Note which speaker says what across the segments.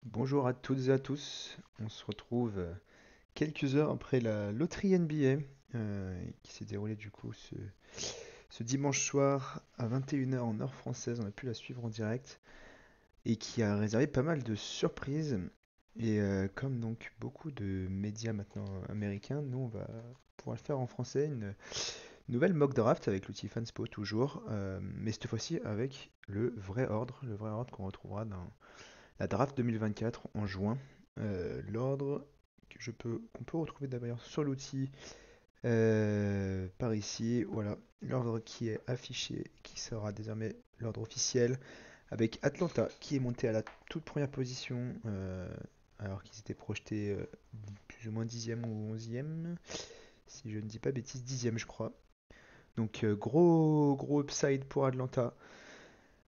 Speaker 1: Bonjour à toutes et à tous. On se retrouve quelques heures après la loterie NBA qui s'est déroulée du coup ce dimanche soir à 21 h en heure française. On a pu la suivre en direct et qui a réservé pas mal de surprises. Et comme donc beaucoup de médias maintenant américains, nous on va pouvoir le faire en français, une nouvelle mock draft avec l'outil Fanspo toujours, mais cette fois-ci avec le vrai ordre qu'on retrouvera dans la draft 2024 en juin. L'ordre qu'on peut retrouver d'ailleurs sur l'outil par ici. Voilà, l'ordre qui est affiché, qui sera désormais l'ordre officiel, avec Atlanta qui est monté à la toute première position, alors qu'ils étaient projetés plus ou moins 10e ou 11e, si je ne dis pas bêtise, 10e je crois. Donc gros upside pour Atlanta.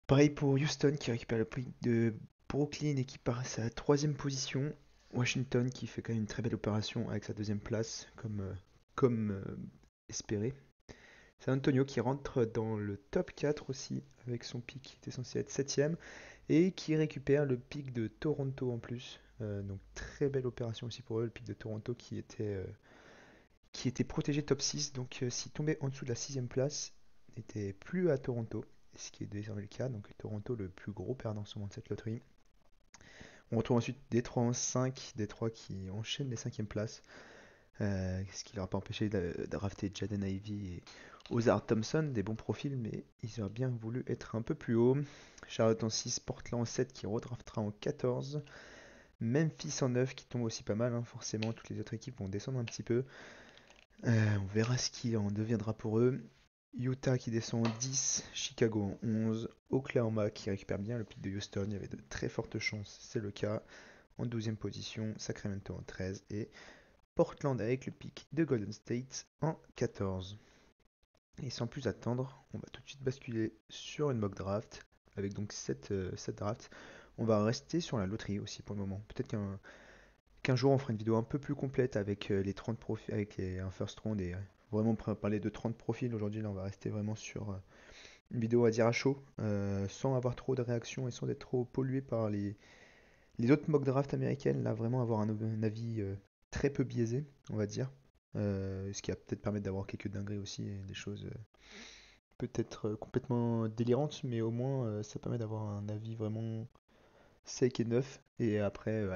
Speaker 1: Pareil pour Houston qui récupère le prix de Brooklyn et qui passe à la troisième position. Washington qui fait quand même une très belle opération avec sa deuxième place comme espéré. San Antonio qui rentre dans le top 4 aussi avec son pic qui était censé être septième et qui récupère le pic de Toronto en plus. Donc très belle opération aussi pour eux, le pic de Toronto qui était protégé top 6. Donc s'il tombait en dessous de la sixième place, n'était plus à Toronto, ce qui est désormais le cas. Donc Toronto le plus gros perdant sûrement de cette loterie. On retrouve ensuite Détroit en 5, Détroit qui enchaîne les cinquièmes places, ce qui leur a pas empêché de rafter Jaden Ivey et Ozar Thompson, des bons profils, mais ils auraient bien voulu être un peu plus haut. Charlotte en 6, Portland en 7 qui redraftera en 14, Memphis en 9 qui tombe aussi pas mal, hein, forcément toutes les autres équipes vont descendre un petit peu. On verra ce qui en deviendra pour eux. Utah qui descend en 10, Chicago en 11, Oklahoma qui récupère bien le pic de Houston, il y avait de très fortes chances, c'est le cas. En 12e position, Sacramento en 13 et Portland avec le pic de Golden State en 14. Et sans plus attendre, on va tout de suite basculer sur une mock draft avec donc cette draft. On va rester sur la loterie aussi pour le moment. Peut-être qu'un jour on fera une vidéo un peu plus complète avec les 30 profils, avec un first round et vraiment parler de 30 profils. Aujourd'hui, là, on va rester vraiment sur une vidéo à dire à chaud, sans avoir trop de réactions et sans être trop pollué par les autres mock drafts américaines. Là, vraiment avoir un avis très peu biaisé, on va dire. Ce qui va peut-être permettre d'avoir quelques dingueries aussi et des choses peut-être complètement délirantes, mais au moins ça permet d'avoir un avis vraiment sec et neuf. Et après,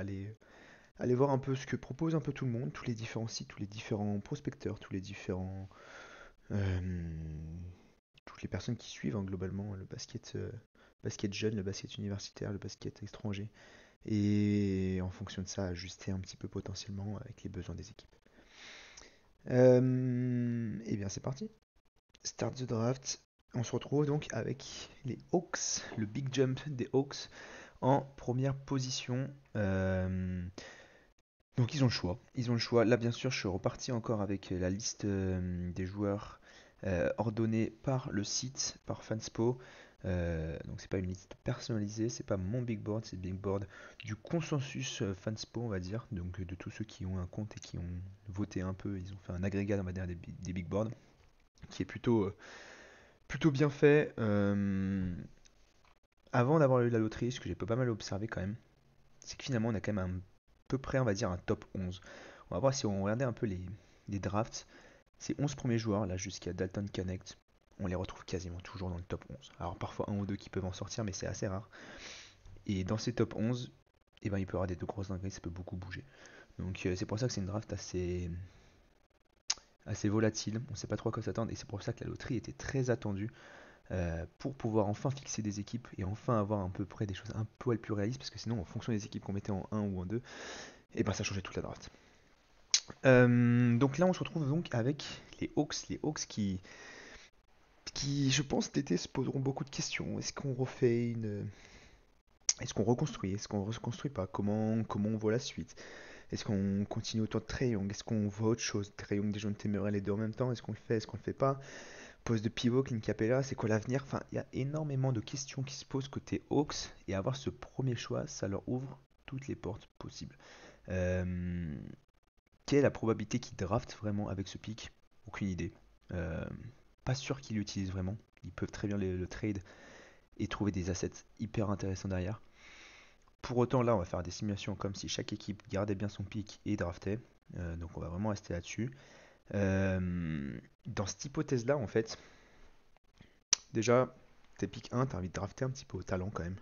Speaker 1: aller voir un peu ce que propose un peu tout le monde, tous les différents sites, tous les différents prospecteurs, euh, toutes les personnes qui suivent hein, globalement le basket jeune, le basket universitaire, le basket étranger. Et en fonction de ça, ajuster un petit peu potentiellement avec les besoins des équipes. Et bien c'est parti. Start the draft. On se retrouve donc avec les Hawks, le big jump des Hawks en première position. Donc ils ont le choix. Ils ont le choix. Là, bien sûr, je suis reparti encore avec la liste des joueurs ordonnés par le site, par Fanspo. Donc c'est pas une liste personnalisée, c'est pas mon big board, c'est le big board du consensus Fanspo, on va dire. Donc de tous ceux qui ont un compte et qui ont voté un peu, ils ont fait un agrégat, on va dire, des big boards, qui est plutôt bien fait. Avant d'avoir eu la loterie, ce que j'ai pas mal observé quand même, c'est que finalement on a quand même à peu près, on va dire, un top 11. On va voir si on regardait un peu les drafts. Ces 11 premiers joueurs, là jusqu'à Dalton Connect, on les retrouve quasiment toujours dans le top 11. Alors parfois un ou deux qui peuvent en sortir, mais c'est assez rare. Et dans ces top 11, eh ben, il peut y avoir des deux grosses dingueries, ça peut beaucoup bouger. Donc c'est pour ça que c'est une draft assez volatile, on ne sait pas trop à quoi s'attendre, et c'est pour ça que la loterie était très attendue pour pouvoir enfin fixer des équipes et enfin avoir à peu près des choses un poil plus réalistes, parce que sinon en fonction des équipes qu'on mettait en un ou en 2, et ben ça changeait toute la draft. Donc là, on se retrouve donc avec les Hawks qui, je pense, cet été se poseront beaucoup de questions. Est-ce qu'on reconstruit? Est-ce qu'on reconstruit pas? Comment on voit la suite? Est-ce qu'on continue autour de Trae Young? Est-ce qu'on voit autre chose? Trae Young, déjà, on aimerait les deux en même temps. Est-ce qu'on le fait? Est-ce qu'on le fait pas? Poste de pivot, Clint Capella, c'est quoi l'avenir? Enfin, il y a énormément de questions qui se posent côté Hawks et avoir ce premier choix, ça leur ouvre toutes les portes possibles. Euh, Quelle est la probabilité qu'ils draftent vraiment avec ce pick? Aucune idée. Euh, Pas sûr qu'ils l'utilisent vraiment. Ils peuvent très bien le trade et trouver des assets hyper intéressants derrière. Pour autant, là, on va faire des simulations comme si chaque équipe gardait bien son pick et draftait. Donc on va vraiment rester là-dessus. Dans cette hypothèse-là, en fait, déjà, t'es pick 1, t'as envie de drafter un petit peu au talent quand même.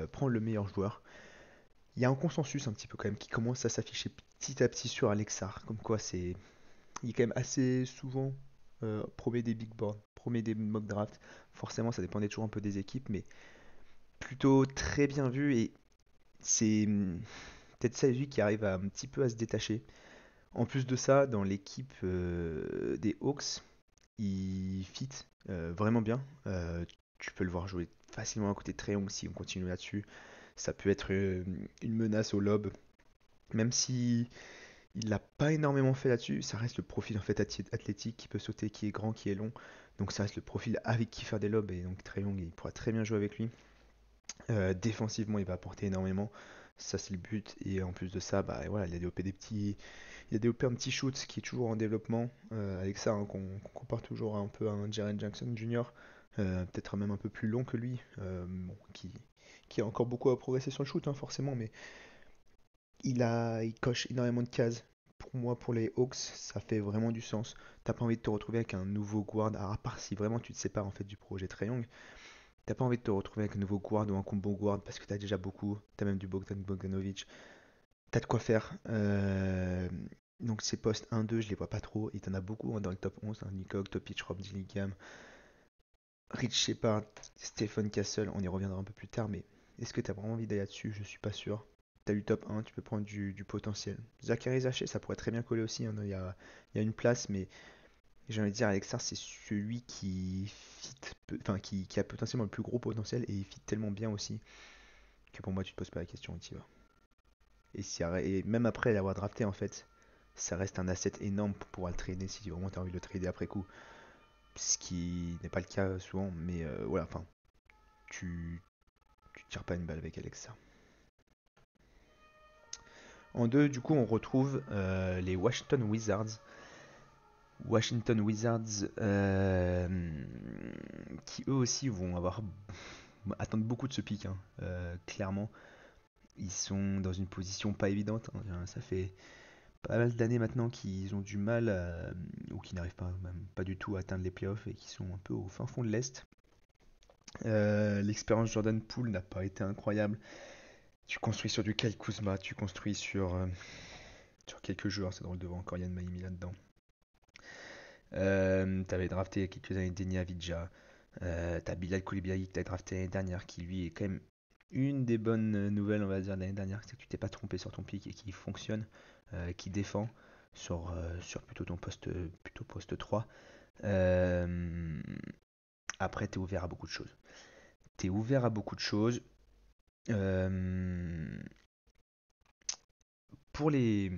Speaker 1: Prendre le meilleur joueur. Il y a un consensus un petit peu quand même qui commence à s'afficher petit à petit sur Alexar. Comme quoi, il est quand même assez souvent promet des big boards, promet des mock drafts. Forcément, ça dépendait toujours un peu des équipes, mais plutôt très bien vu. Et c'est peut-être ça lui qui arrive à, un petit peu à se détacher. En plus de ça, dans l'équipe des Hawks, il fit vraiment bien. Tu peux le voir jouer facilement à côté de Trae Young si on continue là-dessus. Ça peut être une menace au lob. Même si il l'a pas énormément fait là-dessus, ça reste le profil en fait athlétique qui peut sauter, qui est grand, qui est long. Donc ça reste le profil avec qui faire des lobs et donc Trae Young il pourra très bien jouer avec lui. Défensivement, il va apporter énormément. Ça, c'est le but. Et en plus de ça, bah, voilà, il a développé un petit shoot qui est toujours en développement. Avec ça, hein, qu'on compare toujours un peu à un Jaren Jackson Jr. Peut-être même un peu plus long que lui. Bon, qui a encore beaucoup à progresser sur le shoot, hein, forcément. Mais il coche énormément de cases. Pour moi, pour les Hawks, ça fait vraiment du sens. T'as pas envie de te retrouver avec un nouveau guard, à part si vraiment tu te sépares en fait du projet Trae Young. T'as pas envie de te retrouver avec un nouveau guard ou un combo guard parce que t'as déjà beaucoup. T'as même du Bogdan Bogdanovic. T'as de quoi faire. Donc ces postes 1-2, je les vois pas trop. Et t'en as beaucoup hein, dans le top 11. Hein. Nick Hogg, Topic, Rob Dillingham, Rich Shepard, Stephen Castle. On y reviendra un peu plus tard. Mais est-ce que t'as vraiment envie d'aller là-dessus? Je suis pas sûr. T'as eu top 1, tu peux prendre du potentiel. Zachary Zaché, ça pourrait très bien coller aussi. Hein. Il y a une place, mais j'ai envie de dire, Alexar, c'est celui qui fit, enfin qui a potentiellement le plus gros potentiel et il fit tellement bien aussi que pour moi, tu te poses pas la question où tu y vas. Et même après l'avoir drafté, en fait, ça reste un asset énorme pour pouvoir le trader si vraiment tu as envie de le trader après coup. Ce qui n'est pas le cas souvent, mais voilà, enfin, tu tires pas une balle avec Alexa. En deux, du coup, on retrouve les Washington Wizards. Washington Wizards qui eux aussi vont attendre beaucoup de ce pic, hein. Clairement. Ils sont dans une position pas évidente, hein. Ça fait pas mal d'années maintenant qu'ils ont du mal ou qu'ils n'arrivent pas, même pas du tout à atteindre les playoffs et qui sont un peu au fin fond de l'Est. L'expérience Jordan Poole n'a pas été incroyable. Tu construis sur du Kyle Kuzma, tu construis sur quelques joueurs, c'est drôle de voir encore Yann Maïmi là-dedans. T'avais drafté il y a quelques années Deni Avdija. T'as Bilal Koulibaly que t'as drafté l'année dernière, qui lui est quand même une des bonnes nouvelles, on va dire, de l'année dernière, c'est que tu t'es pas trompé sur ton pick et qui fonctionne, qui défend sur plutôt ton poste 3. Euh, Après, t'es ouvert à beaucoup de choses. T'es ouvert à beaucoup de choses. Euh, pour les,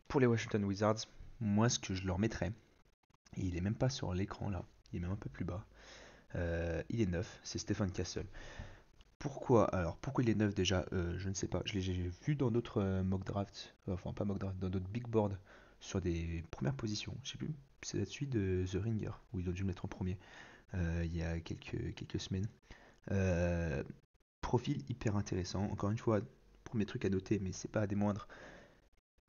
Speaker 1: pour les Washington Wizards, moi, ce que je leur mettrais, et il est même pas sur l'écran là, il est même un peu plus bas. Il est neuf, c'est Stephen Castle. Pourquoi? Alors, pourquoi il est neuf déjà? Je ne sais pas. J'ai vu dans d'autres mock drafts, enfin pas mock drafts, dans d'autres big boards sur des premières positions. Je sais plus, c'est là-dessus de The Ringer où ils ont dû le mettre en premier il y a quelques semaines. Euh, Profil hyper intéressant. Encore une fois, premier truc à noter, mais c'est pas des moindres.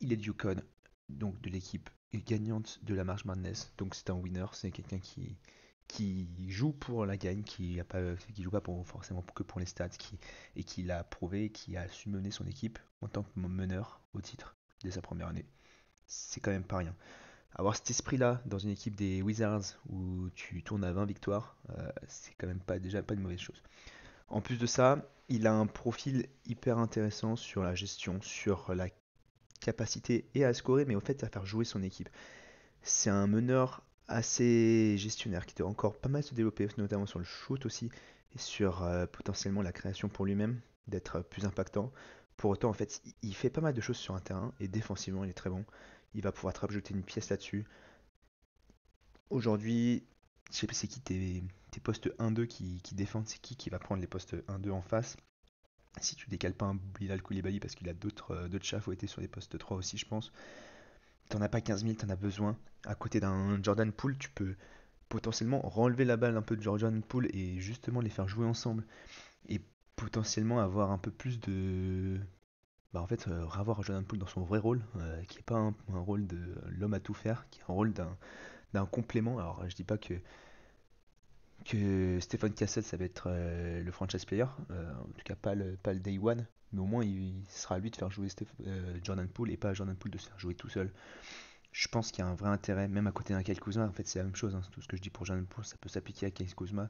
Speaker 1: Il est du Yukon, donc de l'équipe gagnante de la March Madness. Donc c'est un winner, c'est quelqu'un qui joue pour la gagne, qui joue pas forcément que pour les stats, et qui l'a prouvé, qui a su mener son équipe en tant que meneur au titre dès sa première année. C'est quand même pas rien. Avoir cet esprit-là dans une équipe des Wizards où tu tournes à 20 victoires, c'est quand même pas déjà pas une mauvaise chose. En plus de ça, il a un profil hyper intéressant sur la gestion, sur la capacité et à scorer, mais au fait à faire jouer son équipe. C'est un meneur assez gestionnaire qui doit encore pas mal se développer, notamment sur le shoot aussi, et sur potentiellement la création pour lui-même, d'être plus impactant. Pour autant, en fait, il fait pas mal de choses sur un terrain, et défensivement, il est très bon. Il va pouvoir te rajouter une pièce là-dessus. Aujourd'hui, je sais pas c'est qui tes postes 1-2 qui défendent, c'est qui va prendre les postes 1-2 en face. Si tu décales pas un Bilal Koulibaly parce qu'il a d'autres chats fouettés sur les postes 3 aussi, je pense. T'en as pas 15 000, t'en as besoin. À côté d'un Jordan Poole, tu peux potentiellement renlever la balle un peu de Jordan Poole et justement les faire jouer ensemble. Et potentiellement avoir un peu plus de... Bah en fait, revoir Jordan Poole dans son vrai rôle, qui n'est pas un rôle de l'homme à tout faire, qui est un rôle d'un complément. Alors je dis pas que Stephen Castle ça va être le franchise player, en tout cas pas le day one, mais au moins ce sera à lui de faire jouer Jordan Poole et pas à Jordan Poole de se faire jouer tout seul. Je pense qu'il y a un vrai intérêt, même à côté d'un Kyle Kuzma, en fait c'est la même chose, hein, tout ce que je dis pour Jordan Poole, ça peut s'appliquer à Kyle Kuzma.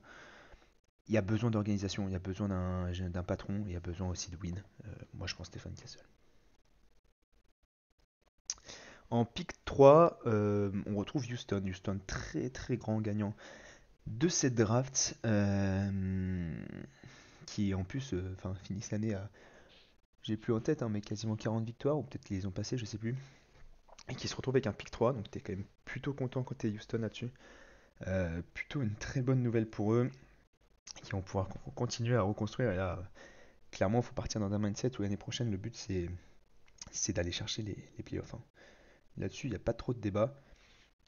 Speaker 1: Il y a besoin d'organisation, il y a besoin d'un patron, il y a besoin aussi de win. Moi je pense Stephen Castle. En pick 3, on retrouve Houston. Houston, très très grand gagnant de cette draft, qui en plus finissent l'année à, j'ai plus en tête, hein, mais quasiment 40 victoires, ou peut-être qu'ils les ont passées, je sais plus. Et qui se retrouve avec un pick 3, donc t'es quand même plutôt content côté Houston là-dessus. Plutôt une très bonne nouvelle pour eux, qui vont pouvoir continuer à reconstruire. Et là, clairement, il faut partir dans un mindset où l'année prochaine, le but c'est d'aller chercher les playoffs, hein. Là-dessus, il n'y a pas trop de débat.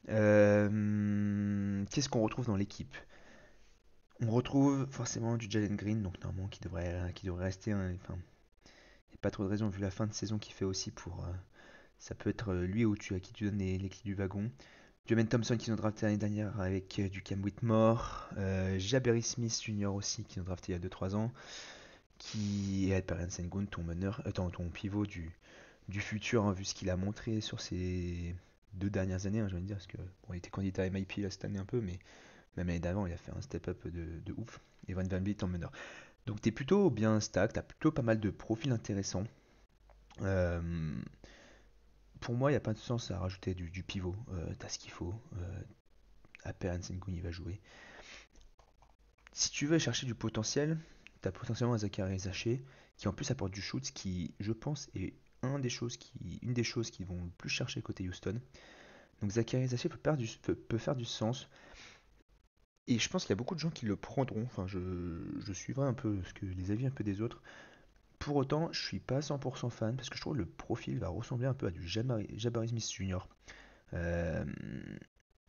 Speaker 1: Qu'est-ce qu'on retrouve dans l'équipe? On retrouve forcément du Jalen Green, donc normalement qui devrait rester, hein, enfin, il n'y a pas trop de raison vu la fin de saison qu'il fait aussi pour. Ça peut être lui à qui tu donnes les clés du wagon. Jermaine Thompson qui nous a drafté l'année dernière avec du Cam Whitmore. Jabari Smith Jr. aussi qui nous a drafté il y a 2-3 ans. Qui est Alperen Sengun, ton meneur, ton pivot du futur, hein, vu ce qu'il a montré sur ces 2 dernières années, hein, je veux dire, parce que bon, il était candidat à MIP là, cette année un peu, mais même l'année d'avant, il a fait un step-up de ouf. Et Van Vliet en meneur. Donc t'es plutôt bien stack, t'as plutôt pas mal de profils intéressants. Euh, pour moi, il n'y a pas de sens à rajouter du pivot. T'as ce qu'il faut. Alperen Sengun, il va jouer. Si tu veux chercher du potentiel, t'as potentiellement un Zachary Zaché, qui en plus apporte du shoot, ce qui, je pense, est une des choses qui vont le plus chercher côté Houston. Donc Zachary Zaché peut faire du sens. Et je pense qu'il y a beaucoup de gens qui le prendront. Enfin, je suivrai un peu les avis un peu des autres. Pour autant, je suis pas 100% fan parce que je trouve que le profil va ressembler un peu à du Jabari Smith Jr. Euh,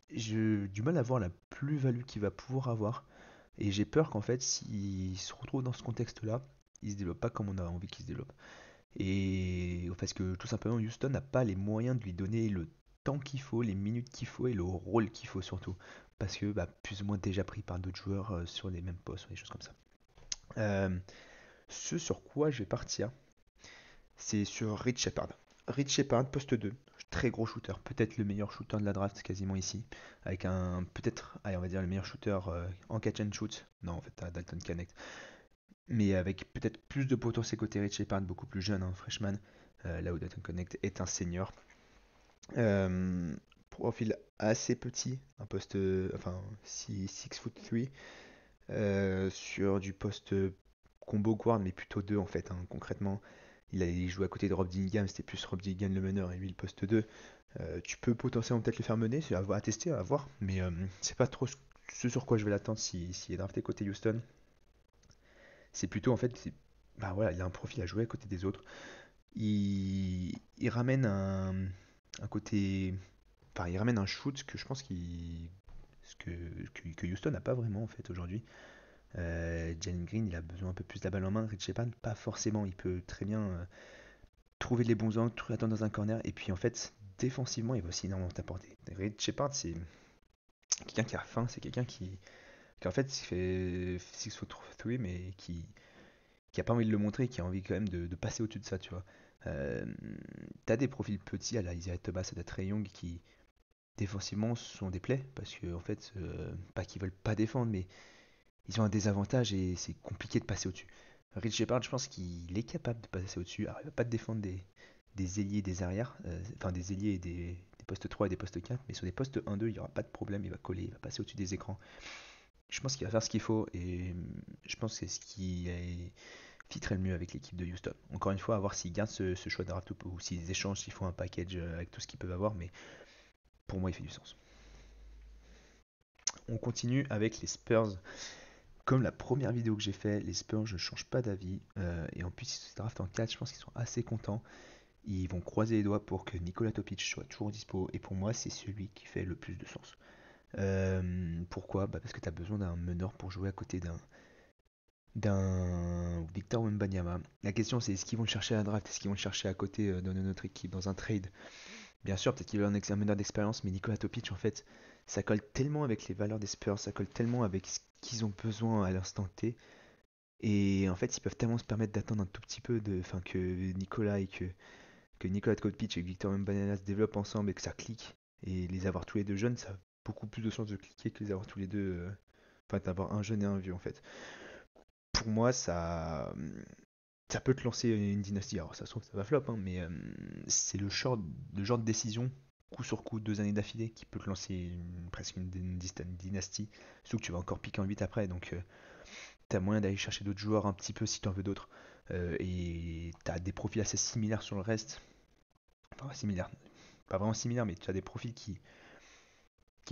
Speaker 1: j'ai du mal à voir la plus-value qu'il va pouvoir avoir. Et j'ai peur qu'en fait, s'il se retrouve dans ce contexte-là, il se développe pas comme on a envie qu'il se développe. Et parce que tout simplement, Houston n'a pas les moyens de lui donner le temps qu'il faut, les minutes qu'il faut et le rôle qu'il faut surtout. Parce que plus ou moins déjà pris par d'autres joueurs sur les mêmes postes, des choses comme ça. Euh, ce sur quoi je vais partir, c'est sur Rich Shepard. Rich Shepard, poste 2, très gros shooter, peut-être le meilleur shooter de la draft quasiment ici, avec peut-être, allez, on va dire le meilleur shooter en catch and shoot. Non, en fait, t'as Dalton Connect, mais avec peut-être plus de potentiel côté Rich Shepard, beaucoup plus jeune, hein, freshman, là où Dalton Connect est un senior. Euh, Profil assez petit, un poste, enfin 6'3", sur du poste combo guard, mais plutôt 2 en fait, hein, concrètement. Il jouait à côté de Rob Dillingham, c'était plus Rob Dillingham le meneur et lui le poste 2. Tu peux potentiellement peut-être le faire mener, c'est à tester, à voir, mais c'est pas trop ce sur quoi je vais l'attendre s'il est drafté côté Houston. C'est plutôt en fait, bah voilà, il a un profil à jouer à côté des autres. Il ramène un côté, enfin il ramène un shoot que je pense que Houston n'a pas vraiment en fait aujourd'hui. Jalen Green, il a besoin un peu plus de la balle en main. Rich Shepard, pas forcément. Il peut très bien trouver les bons angles, attendre dans un corner. Et puis en fait, défensivement, il va aussi énormément t'apporter. Rich Shepard, c'est quelqu'un qui a faim. C'est quelqu'un qui en fait fait 6 foot 3, mais qui a pas envie de le montrer, qui a envie quand même de passer au-dessus de ça, tu vois. Euh, T'as des profils petits à la Isaiah Thomas et à Trae Young qui défensivement sont des plaies parce que en fait, pas qu'ils veulent pas défendre, mais ils ont un désavantage et c'est compliqué de passer au-dessus. Rich Shepard, je pense qu'il est capable de passer au-dessus. Alors, il va pas te défendre des ailiers et des arrières, enfin des ailiers et des postes 3 et des postes 4, mais sur des postes 1-2, il n'y aura pas de problème, il va coller, il va passer au-dessus des écrans. Je pense qu'il va faire ce qu'il faut et je pense que c'est ce qui fitterait le mieux avec l'équipe de Houston. Encore une fois, à voir s'ils gardent ce choix de draft ou s'ils échangent, s'ils font un package avec tout ce qu'ils peuvent avoir, mais pour moi, il fait du sens. On continue avec les Spurs. Comme la première vidéo que j'ai fait, les Spurs, je ne change pas d'avis. Et en plus, ils se draftent en 4, je pense qu'ils sont assez contents. Ils vont croiser les doigts pour que Nikola Topic soit toujours dispo. Et pour moi, c'est celui qui fait le plus de sens. Pourquoi? Parce que tu as besoin d'un meneur pour jouer à côté d'un Victor Wembanyama. La question c'est est-ce qu'ils vont le chercher à la draft, est-ce qu'ils vont le chercher à côté de notre équipe dans un trade? Bien sûr, peut-être qu'il va un meneur d'expérience, mais Nikola Topic, en fait, ça colle tellement avec les valeurs des Spurs, ça colle tellement avec ce qu'ils ont besoin à l'instant T. Et en fait, ils peuvent tellement se permettre d'attendre un tout petit peu enfin, que Nicolas que Nikola Topic et Victor Wembanyama se développent ensemble et que ça clique. Et les avoir tous les deux jeunes, ça a beaucoup plus de chances de cliquer que les avoir tous les deux. Enfin, d'avoir un jeune et un vieux, en fait. Pour moi, ça peut te lancer une dynastie. Alors, ça se trouve, ça va flop, hein, mais c'est le genre de décision, coup sur coup, 2 années d'affilée, qui peut te lancer presque une dynastie. Surtout que tu vas encore piquer en 8 après, donc tu as moyen d'aller chercher d'autres joueurs un petit peu si tu en veux d'autres. Et tu as des profils assez similaires sur le reste. Enfin, similaires. Pas vraiment similaires, mais tu as des profils qui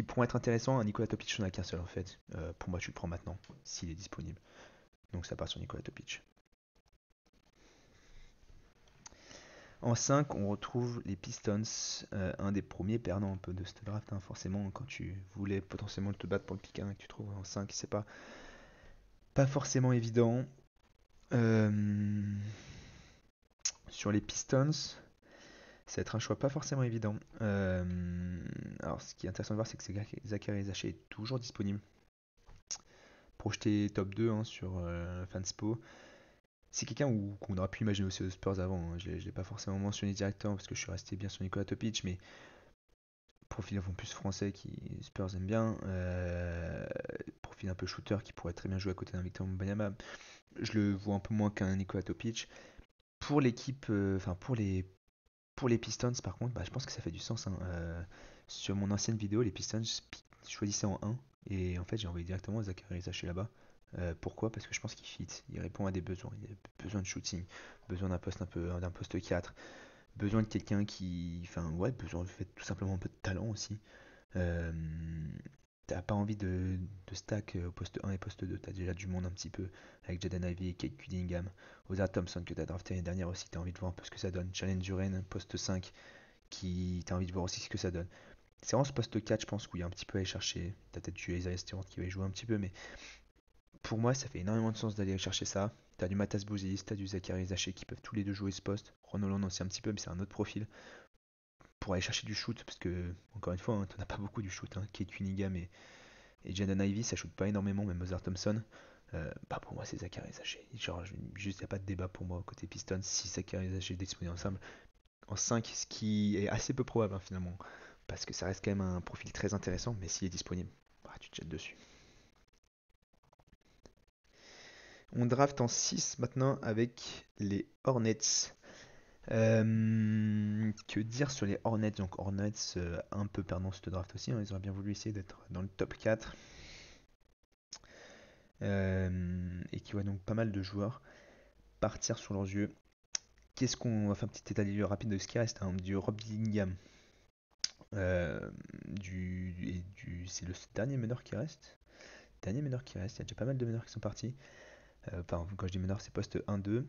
Speaker 1: pourront être intéressants. Un Nikola Topic, on a qu'un seul en fait. Pour moi, tu le prends maintenant, s'il est disponible. Donc ça part sur Nikola Topic. En 5, on retrouve les Pistons, un des premiers perdants un peu de cette draft, hein, forcément, quand tu voulais potentiellement te battre pour le pick 1 et que tu trouves en 5, c'est pas forcément évident. Euh, sur les Pistons, ça va être un choix pas forcément évident. Alors, ce qui est intéressant de voir, c'est que Zachary Zaché est toujours disponible. Projeté top 2 hein, sur Fanspo. C'est quelqu'un qu'on aurait pu imaginer aussi aux Spurs avant. Hein. Je ne l'ai pas forcément mentionné directement parce que je suis resté bien sur Nikola Topic, mais profil un peu plus français qui Spurs aime bien. Profil un peu shooter qui pourrait très bien jouer à côté d'un Victor Wembanyama. Je le vois un peu moins qu'un Nikola Topic. Pour l'équipe, enfin pour les Pistons par contre, bah, je pense que ça fait du sens. Hein. Sur mon ancienne vidéo, les Pistons choisissaient en 1 et en fait j'ai envoyé directement Zachary Zaché là-bas. Pourquoi? Parce que je pense qu'il fit, il répond à des besoins, il a besoin de shooting, besoin d'un poste un peu d'un poste 4, besoin de quelqu'un qui, enfin ouais, besoin de fait tout simplement un peu de talent aussi. Euh, T'as pas envie de stack au poste 1 et poste 2. T'as déjà du monde un petit peu avec Jaden Ivey et Kate Cunningham. Oza Thompson que t'as drafté l'année dernière aussi. T'as envie de voir un peu ce que ça donne. Jalen Duren, poste 5, qui t'as envie de voir aussi ce que ça donne. C'est vraiment ce poste 4, je pense, où il y a un petit peu à aller chercher. T'as peut-être du Isaiah Stewart qui va y jouer un petit peu, mais pour moi, ça fait énormément de sens d'aller chercher ça. T'as du Matas Bouzis, t'as du Zachary Zaché qui peuvent tous les deux jouer ce poste. Ron Holland aussi un petit peu, mais c'est un autre profil. Pour aller chercher du shoot, parce que, encore une fois, hein, t'en as pas beaucoup du shoot. Hein. Kate Cunningham et Jaden Ivey, ça shoot pas énormément, même Mother Thompson. Bah pour moi, c'est Zachary Zaché. Genre, juste, il n'y a pas de débat pour moi côté Pistons. Si Zachary Zaché est disponible ensemble en 5, ce qui est assez peu probable hein, finalement. Parce que ça reste quand même un profil très intéressant, mais s'il est disponible, bah, tu te jettes dessus. On draft en 6 maintenant avec les Hornets. Que dire sur les Hornets? Donc Hornets, un peu perdant cette draft aussi, hein, ils auraient bien voulu essayer d'être dans le top 4. Et qui voit donc pas mal de joueurs partir sur leurs yeux. Qu'est-ce qu'on va faire un petit état des lieux rapide de ce qui reste hein, du Rob Dillingham, c'est le dernier meneur qui reste. Dernier meneur qui reste, il y a déjà pas mal de meneurs qui sont partis. Enfin, quand je dis meneur, c'est poste 1-2.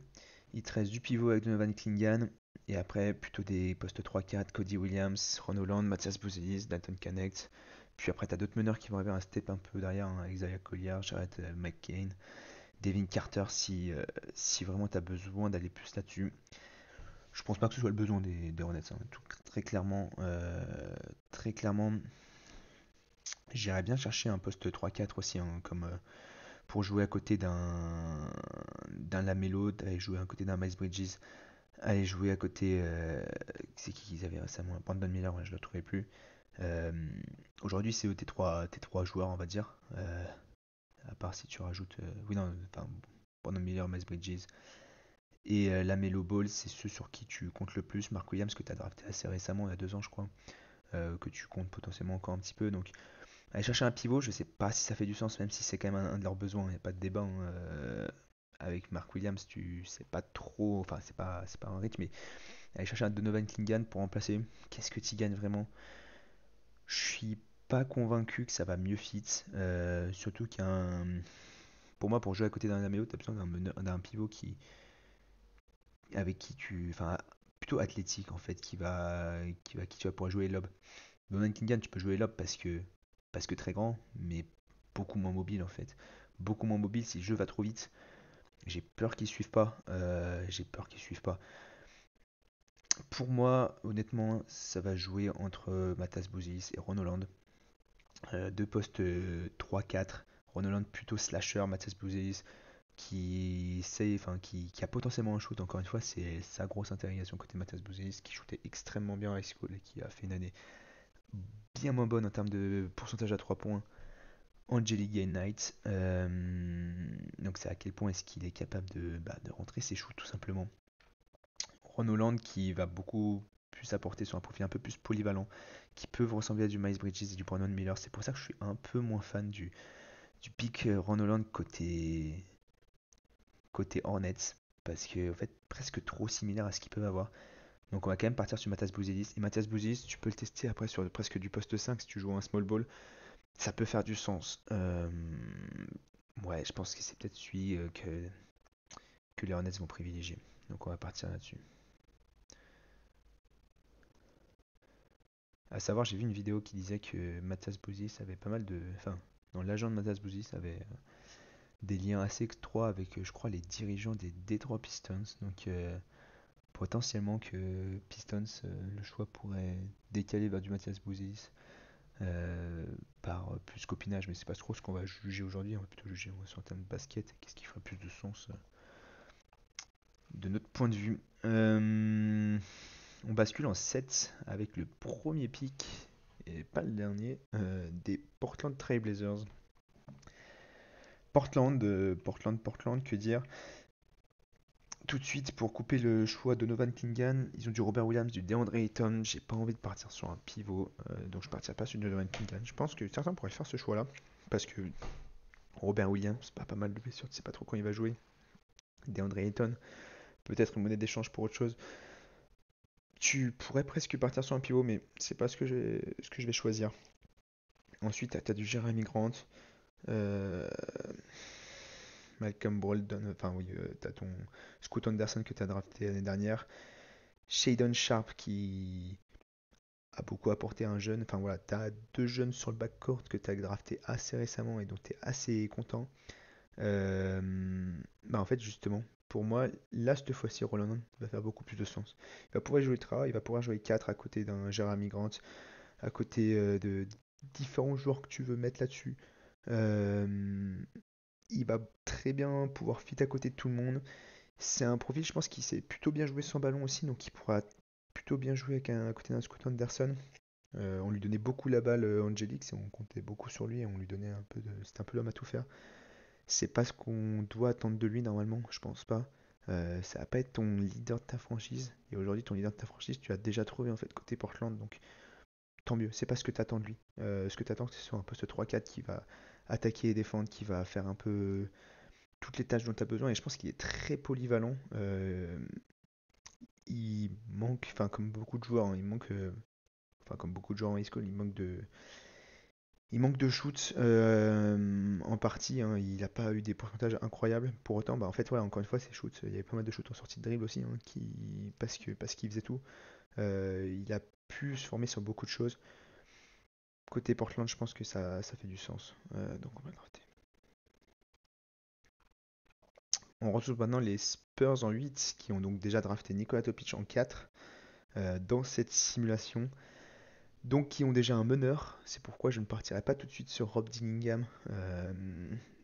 Speaker 1: Il te reste du pivot avec Donovan Klingan. Et après, plutôt des postes 3-4, Cody Williams, Ron Holland, Mathias Bouzidis, Dalton Connect. Puis après, tu as d'autres meneurs qui vont arriver un step un peu derrière, hein, avec Isaiah Collier, Jared McCain, Devin Carter, si vraiment tu as besoin d'aller plus là-dessus. Je pense pas que ce soit le besoin des Hornets. Hein. Très clairement, j'irais bien chercher un poste 3-4 aussi, hein, comme pour jouer à côté d'un Lamelo, aller jouer à côté d'un Miles Bridges, aller jouer à côté. C'est qui qu'ils avaient récemment? Brandon Miller, ouais, je ne le trouvais plus. Euh, Aujourd'hui, c'est eux tes trois joueurs, on va dire. À part si tu rajoutes. Oui, non, enfin, Brandon Miller, Miles Bridges. Et la Melo Ball, c'est ceux sur qui tu comptes le plus. Mark Williams, que tu as drafté assez récemment, il y a 2 ans, je crois. Que tu comptes potentiellement encore un petit peu. Donc, aller chercher un pivot, je sais pas si ça fait du sens, même si c'est quand même un de leurs besoins. Il n'y a pas de débat. Hein, avec Mark Williams, tu sais pas trop. Enfin, c'est pas un rythme, mais aller chercher un Donovan Klingan pour remplacer. Qu'est-ce que tu gagnes vraiment? Je suis pas convaincu que ça va mieux fit. Surtout qu'un. Pour moi, pour jouer à côté d'un Lamelo, tu as besoin d'un pivot avec qui tu. Enfin, plutôt athlétique en fait, qui tu vas pouvoir jouer lob. Donovan Klingan, tu peux jouer lob parce que très grand, mais beaucoup moins mobile en fait. Beaucoup moins mobile si le jeu va trop vite. J'ai peur qu'ils suivent pas. J'ai peur qu'ils suivent pas. Pour moi, honnêtement, ça va jouer entre Matas Bouzis et Ron Holland. Deux postes 3-4. Ron Holland plutôt slasher, Matas Bouzis qui a potentiellement un shoot. Encore une fois, c'est sa grosse interrogation côté Matas Bouzis, qui shootait extrêmement bien à high school et qui a fait une année bien moins bonne en termes de pourcentage à 3 points Angelique Gay Knight. Donc c'est à quel point est-ce qu'il est capable de rentrer ses shoots tout simplement. Ron Holland qui va beaucoup plus apporter sur un profil un peu plus polyvalent, qui peut ressembler à du Miles Bridges et du Brandon Miller. C'est pour ça que je suis un peu moins fan du pick Ron Holland côté Hornets, parce que en fait presque trop similaire à ce qu'ils peuvent avoir. Donc on va quand même partir sur Matas Bouzidis. Et Matas Bouzidis, tu peux le tester après sur presque du poste 5 si tu joues un small ball. Ça peut faire du sens. Ouais, je pense que c'est peut-être celui que les Hornets vont privilégier. Donc on va partir là-dessus. À savoir, j'ai vu une vidéo qui disait que Matas Bouzis avait pas mal de... Enfin, dans l'agent de Matas Bouzis avait des liens assez étroits avec, je crois, les dirigeants des Detroit Pistons. Donc potentiellement que Pistons, le choix pourrait décaler vers du Matas Bouzis par plus copinage. Mais c'est pas trop ce qu'on va juger aujourd'hui. On va plutôt juger sur un terme de basket. Qu'est-ce qui ferait plus de sens de notre point de vue. On bascule en 7 avec le premier pick, et pas le dernier, des Portland Trail Blazers. Portland, que dire. Tout de suite, pour couper le choix de Novan Klingan, ils ont du Robert Williams, du DeAndre Ayton. J'ai pas envie de partir sur un pivot, donc je partirai pas sur du Novan Klingan. Je pense que certains pourraient faire ce choix-là, parce que Robert Williams, pas mal de blessures, tu sais pas trop quand il va jouer. DeAndre Ayton, peut-être une monnaie d'échange pour autre chose. Tu pourrais presque partir sur un pivot, mais c'est pas ce que je vais choisir. Ensuite, tu as du Jeremy Grant, euh, Malcolm Brogdon, enfin oui, tu as ton Scoot Anderson que tu as drafté l'année dernière, Shadon Sharp qui a beaucoup apporté à un jeune, enfin voilà, tu as deux jeunes sur le backcourt que tu as drafté assez récemment et dont tu es assez content. Bah en fait, justement, pour moi, là, cette fois-ci, Roland va faire beaucoup plus de sens. Il va pouvoir jouer 3, il va pouvoir jouer 4 à côté d'un Jeremy Grant, à côté de différents joueurs que tu veux mettre là-dessus. Euh, il va très bien pouvoir fit à côté de tout le monde. C'est un profil, je pense, qui sait plutôt bien jouer sans ballon aussi, donc il pourra plutôt bien jouer à côté d'un Scott Anderson. On lui donnait beaucoup la balle, Angelique, on comptait beaucoup sur lui et on lui donnait un peu de. C'était un peu l'homme à tout faire. C'est pas ce qu'on doit attendre de lui normalement, je pense pas. Ça va pas être ton leader de ta franchise. Et aujourd'hui, ton leader de ta franchise, tu as déjà trouvé en fait côté Portland, donc tant mieux, c'est pas ce que tu attends de lui. Ce que tu attends, c'est sur un poste 3-4 qui va attaquer et défendre, qui va faire un peu toutes les tâches dont tu as besoin. Et je pense qu'il est très polyvalent. Il manque, enfin comme beaucoup de joueurs, hein, il manque, enfin comme beaucoup de joueurs en high school, il manque de shoot en partie. Hein, il n'a pas eu des pourcentages incroyables. Pour autant, bah, en fait, ouais, encore une fois, ses shoots, il y avait pas mal de shoots en sortie de dribble aussi, hein, parce qu'il faisait tout. Il a pu se former sur beaucoup de choses. Côté Portland, je pense que ça fait du sens. Donc on va drafter. On retrouve maintenant les Spurs en 8 qui ont donc déjà drafté Nikola Topic en 4 dans cette simulation. Donc qui ont déjà un meneur. C'est pourquoi je ne partirai pas tout de suite sur Rob Dillingham.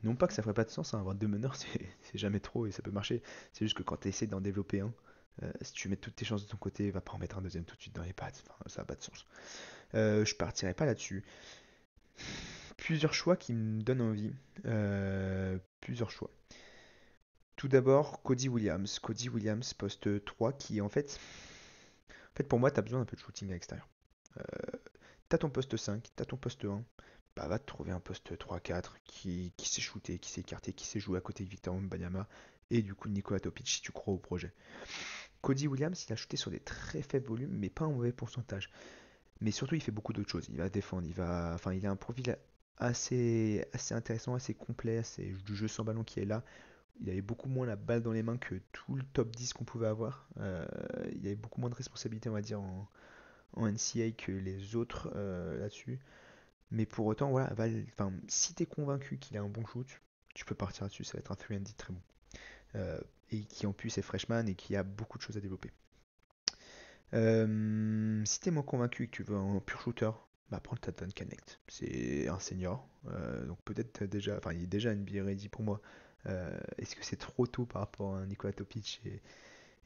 Speaker 1: Non pas que ça ferait pas de sens, hein, avoir deux meneurs, c'est jamais trop et ça peut marcher. C'est juste que quand tu essaies d'en développer un, si tu mets toutes tes chances de ton côté, va pas en mettre un deuxième tout de suite dans les pattes. Enfin, ça n'a pas de sens. Je partirai pas là-dessus. Plusieurs choix qui me donnent envie. Plusieurs choix. Tout d'abord, Cody Williams. Cody Williams, poste 3, qui en fait pour moi, tu as besoin d'un peu de shooting à l'extérieur. Euh, T'as ton poste 5, t'as ton poste 1. Bah, va te trouver un poste 3-4 qui sait shooter, qui sait écarter, qui sait jouer à côté de Victor Wembanyama et du coup de Nikola Topic si tu crois au projet. Cody Williams, il a shooté sur des très faibles volumes, mais pas un mauvais pourcentage. Mais surtout, il fait beaucoup d'autres choses. Il va défendre, enfin, il a un profil assez intéressant, assez complet, du jeu sans ballon qui est là. Il avait beaucoup moins la balle dans les mains que tout le top 10 qu'on pouvait avoir. Il avait beaucoup moins de responsabilités, on va dire, en NCA que les autres là-dessus. Mais pour autant, voilà, si t'es convaincu qu'il a un bon shoot, tu peux partir là-dessus, ça va être un 3 and D très bon. euh, et qui en plus est freshman et qui a beaucoup de choses à développer. Si t'es moins convaincu et que tu veux un pur shooter, bah prends le Tatum Connect. C'est un senior, donc peut-être déjà, enfin il est déjà NBA ready pour moi. Est-ce que c'est trop tôt par rapport à Nikola Topic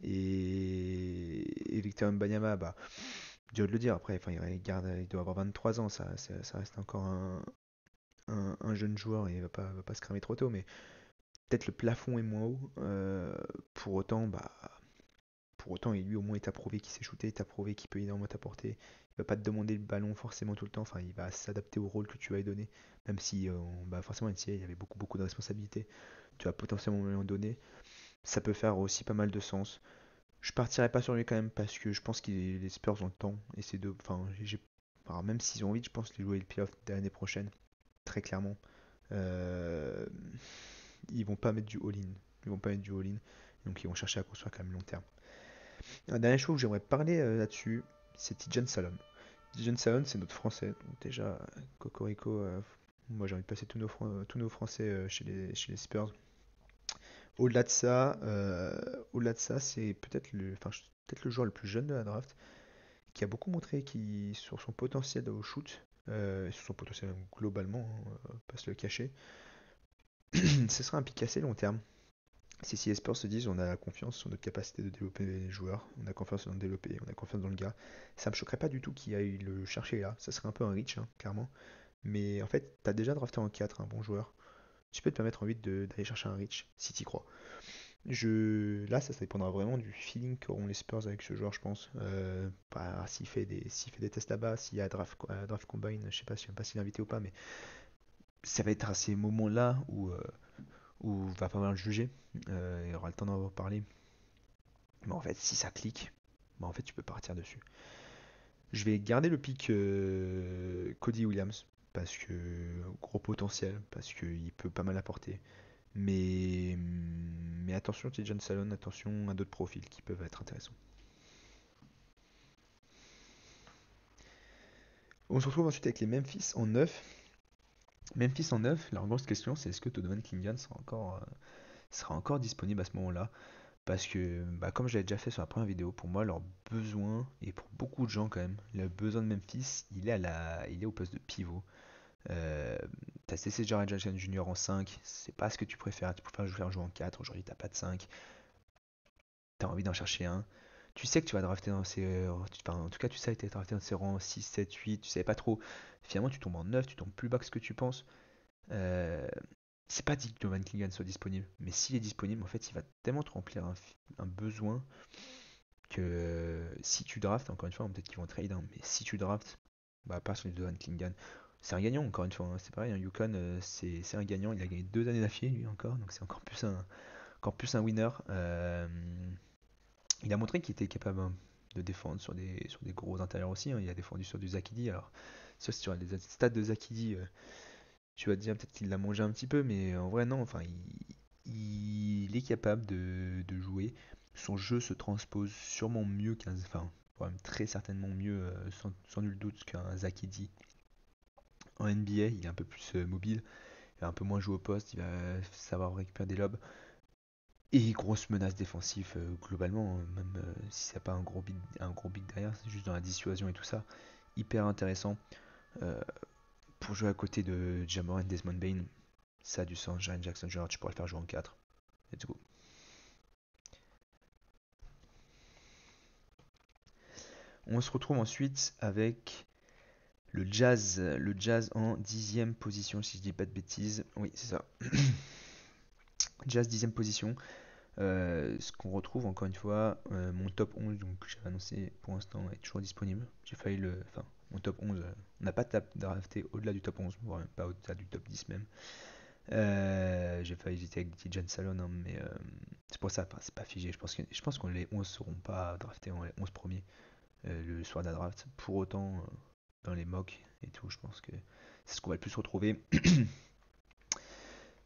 Speaker 1: et Victor Wembanyama? Bah, dur de le dire. Après, enfin il doit avoir 23 ans, ça reste encore un jeune joueur et va pas se cramer trop tôt, mais peut-être le plafond est moins haut. Pour autant, et lui au moins il t'a prouvé qu'il sait shooter, il t'a prouvé qu'il peut énormément t'apporter. Il va pas te demander le ballon forcément tout le temps, enfin il va s'adapter au rôle que tu vas lui donner. Même si forcément NCAA, il y avait beaucoup de responsabilités, tu vas potentiellement lui en donner. Ça peut faire aussi pas mal de sens. Je partirai pas sur lui quand même parce que je pense que les Spurs ont le temps et c'est de. Alors, même s'ils ont envie, je pense les jouer le playoff de l'année prochaine, très clairement. Euh, Ils vont pas mettre du all-in. Ils vont pas mettre du all-in. Donc ils vont chercher à construire quand même long terme. Un dernier show que j'aimerais parler là-dessus, c'est Tijan Salon. Tijan Salon, c'est notre français. Donc déjà, Cocorico, moi j'ai envie de passer tous nos français chez les Spurs. Au-delà de ça, c'est peut-être le joueur le plus jeune de la draft, qui a beaucoup montré sur son potentiel au shoot, sur son potentiel globalement, hein, pas se le cacher. Ce sera un pic assez long terme. Si les Spurs se disent on a confiance sur notre capacité de développer les joueurs, on a confiance dans le développer, on a confiance dans le gars, ça me choquerait pas du tout qu'il aille le chercher là. Ça serait un peu un reach, hein, clairement. Mais en fait, t'as déjà drafté en 4 un bon joueur. Tu peux te permettre envie d'aller chercher un reach si t'y crois. Là, ça dépendra vraiment du feeling qu'auront les Spurs avec ce joueur, je pense. S'il fait des tests là-bas, s'il y a draft combine, je sais pas s'il est invité ou pas, mais ça va être à ces moments-là où va falloir le juger. Il aura le temps d'en parler. Mais en fait, si ça clique, bah en fait, tu peux partir dessus. Je vais garder le pick Cody Williams parce que gros potentiel, parce qu'il peut pas mal apporter. Mais attention, Tijan Salon, attention à d'autres profils qui peuvent être intéressants. On se retrouve ensuite avec les Memphis en 9. Memphis en 9, la grosse question c'est est-ce que Donovan Clingan sera encore disponible à ce moment-là? Parce que, comme je l'avais déjà fait sur la première vidéo, pour moi, leur besoin, et pour beaucoup de gens quand même, le besoin de Memphis, il est au poste de pivot. Euh, T'as CC Jarrett Jackson Jr. en 5, c'est pas ce que tu préfères jouer en 4, aujourd'hui t'as pas de 5, t'as envie d'en chercher un. Tu sais que tu vas drafter dans en tout cas, tu sais que tu es drafté dans ces rangs 6, 7, 8, tu savais pas trop. Finalement, tu tombes en 9, tu tombes plus bas que ce que tu penses. Euh, c'est pas dit que Donovan Clingan soit disponible, mais s'il est disponible, en fait, il va tellement te remplir un besoin que si tu draftes, encore une fois, peut-être qu'ils vont trade, hein, mais si tu draftes, pas sur les Donovan Clingan, c'est un gagnant, encore une fois, hein, c'est pareil, un Yukon, c'est un gagnant, il a gagné 2 années d'affilée, lui encore, donc c'est encore plus un winner. Il a montré qu'il était capable, hein, de défendre sur des gros intérieurs aussi, hein. Il a défendu sur du Zakidi. Alors, ça, sur les stats de Zakidi, tu vas te dire peut-être qu'il l'a mangé un petit peu, mais en vrai, non. Enfin, il est capable de jouer. Son jeu se transpose sûrement mieux enfin, quand même très certainement mieux, sans nul doute, qu'un Zakidi. En NBA, il est un peu plus mobile, il va un peu moins jouer au poste, il va savoir récupérer des lobes. Et grosse menace défensive globalement, hein, même si c'est pas un gros big derrière, c'est juste dans la dissuasion et tout ça. Hyper intéressant. Euh, pour jouer à côté de Jamoran et Desmond Bain, ça a du sens. Jaren Jackson Jr., tu pourrais le faire jouer en 4. Let's go. On se retrouve ensuite avec le Jazz. Le Jazz en 10e position, si je dis pas de bêtises. Oui, c'est ça. Jazz 10e position. Ce qu'on retrouve encore une fois, mon top 11 donc, que j'avais annoncé pour l'instant est toujours disponible. J'ai failli enfin, mon top 11, on n'a pas drafté au-delà du top 11, voire même pas au-delà du top 10 même. J'ai failli hésiter avec Tijan Salon, hein, mais c'est pour ça, c'est pas figé. Je pense que les 11 seront pas draftés en les 11 premiers le soir de la draft. Pour autant, dans les mocks et tout, je pense que c'est ce qu'on va le plus retrouver.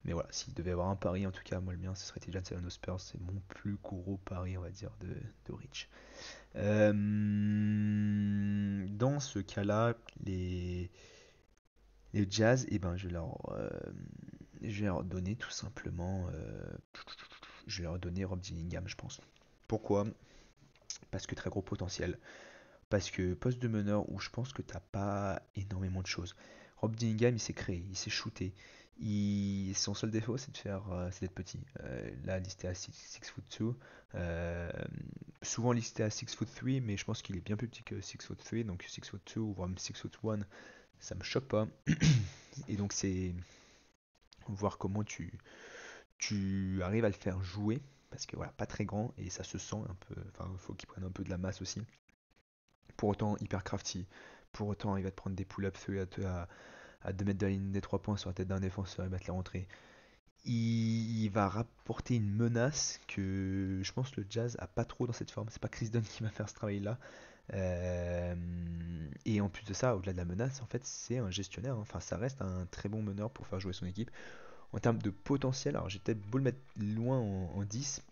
Speaker 1: Mais voilà, s'il devait y avoir un pari, en tout cas, moi le mien, ce serait Tijan Salon aux Spurs. C'est mon plus gros pari, on va dire, de Rich. Dans ce cas-là, les Jazz, eh ben, je vais leur donner tout simplement je leur donner Rob Dillingham, je pense. Pourquoi? Parce que très gros potentiel. Parce que poste de meneur où je pense que t'as pas énormément de choses. Rob Dillingham, il s'est créé, il s'est shooté. Son seul défaut, c'est d'être petit. Là, listé à 6 foot 2. Euh, Souvent listé à 6 foot 3, mais je pense qu'il est bien plus petit que 6 foot 3. Donc 6 foot 2 ou même 6 foot 1, ça me choque pas. Et donc c'est voir comment tu arrives à le faire jouer. Parce que voilà, pas très grand et ça se sent un peu. Enfin, il faut qu'il prenne un peu de la masse aussi. Pour autant, hyper crafty. Pour autant, il va te prendre des pull-ups à 2 mètres de la ligne des 3 points sur la tête d'un défenseur et mettre la rentrée. Il va rapporter une menace que je pense le Jazz a pas trop dans cette forme. C'est pas Chris Dunn qui va faire ce travail-là. Et en plus de ça, au-delà de la menace, en fait, c'est un gestionnaire, hein. Enfin, ça reste un très bon meneur pour faire jouer son équipe. En termes de potentiel, alors j'ai peut-être beau le mettre loin en 10,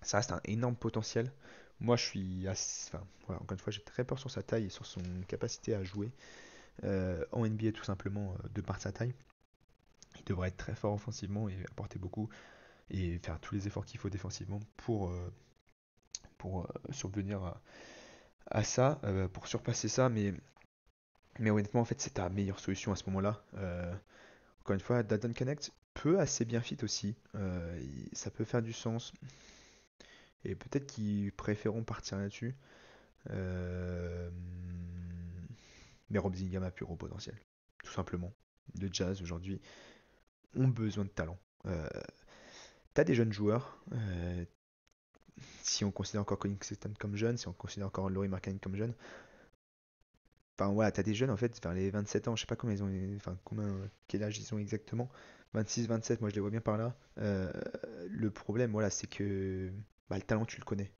Speaker 1: ça reste un énorme potentiel. Moi, je suis enfin, voilà, encore une fois, j'ai très peur sur sa taille et sur son capacité à jouer en NBA tout simplement de par sa taille. Il devrait être très fort offensivement et apporter beaucoup et faire tous les efforts qu'il faut défensivement pour survenir à ça, pour surpasser ça. Mais honnêtement, en fait, c'est ta meilleure solution à ce moment-là. Encore une fois, Dalton Connect peut assez bien fit aussi. Ça peut faire du sens. Et peut-être qu'ils préféreront partir là-dessus. Euh, mais Rob Dillingham a plus gros potentiel. Tout simplement. Le Jazz aujourd'hui ont besoin de talent. T'as des jeunes joueurs. Si on considère encore Colin Sexton comme jeune, si on considère encore Laurie Markkanen comme jeune. Enfin voilà, t'as des jeunes en fait vers les 27 ans, je sais pas combien ils ont, enfin quel âge ils ont exactement. 26, 27, moi je les vois bien par là. Le problème, voilà, c'est que bah, le talent tu le connais,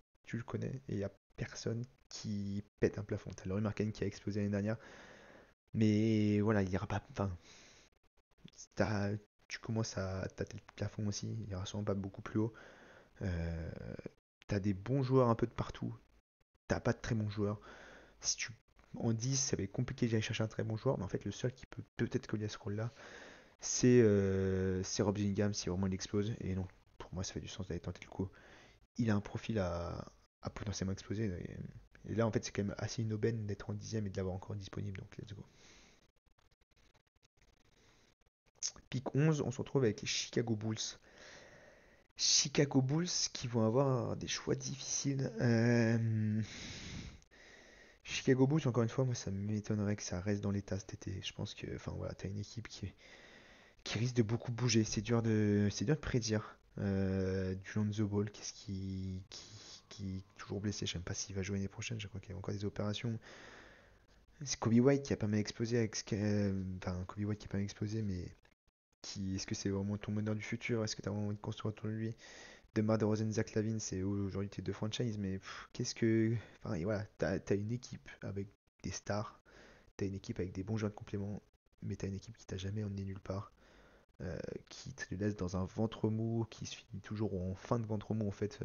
Speaker 1: et il y a personne qui pète un plafond. T'as Laurie Markkanen qui a explosé l'année dernière, mais voilà, il y aura pas, enfin, t'as- tu commences à tâter le plafond aussi, il y aura sûrement pas beaucoup plus haut. Euh, T'as des bons joueurs un peu de partout, t'as pas de très bons joueurs. Si tu En 10, ça va être compliqué d'aller chercher un très bon joueur, mais en fait, le seul qui peut peut-être coller à ce rôle-là, c'est Rob Dillingham si vraiment il explose. Et donc, pour moi, ça fait du sens d'aller tenter le coup. Il a un profil à potentiellement exploser. Et là, en fait, c'est quand même assez une aubaine d'être en 10e et de l'avoir encore disponible. Donc, let's go. Pick 11, on se retrouve avec les Chicago Bulls. Chicago Bulls qui vont avoir des choix difficiles. Chicago Bulls, encore une fois, moi ça m'étonnerait que ça reste dans l'état cet été. Je pense que, enfin voilà, t'as une équipe qui risque de beaucoup bouger. C'est dur de prédire. Du Lonzo Ball, qui est toujours blessé. Je sais même pas s'il va jouer l'année prochaine. Je crois qu'il y a encore des opérations. C'est Kobe White qui a pas mal explosé enfin, Kobe White qui a pas mal explosé, mais est-ce que c'est vraiment ton meneur du futur? Est-ce que tu as vraiment envie de construire autour de lui? DeMar DeRozan, Zach LaVine, c'est aujourd'hui tes deux franchises, mais qu'est-ce que. Enfin, et voilà, t'as une équipe avec des stars, t'as une équipe avec des bons joueurs de complément, mais t'as une équipe qui t'a jamais emmené nulle part, qui te laisse dans un ventre mou, qui se finit toujours en fin de ventre mou en fait,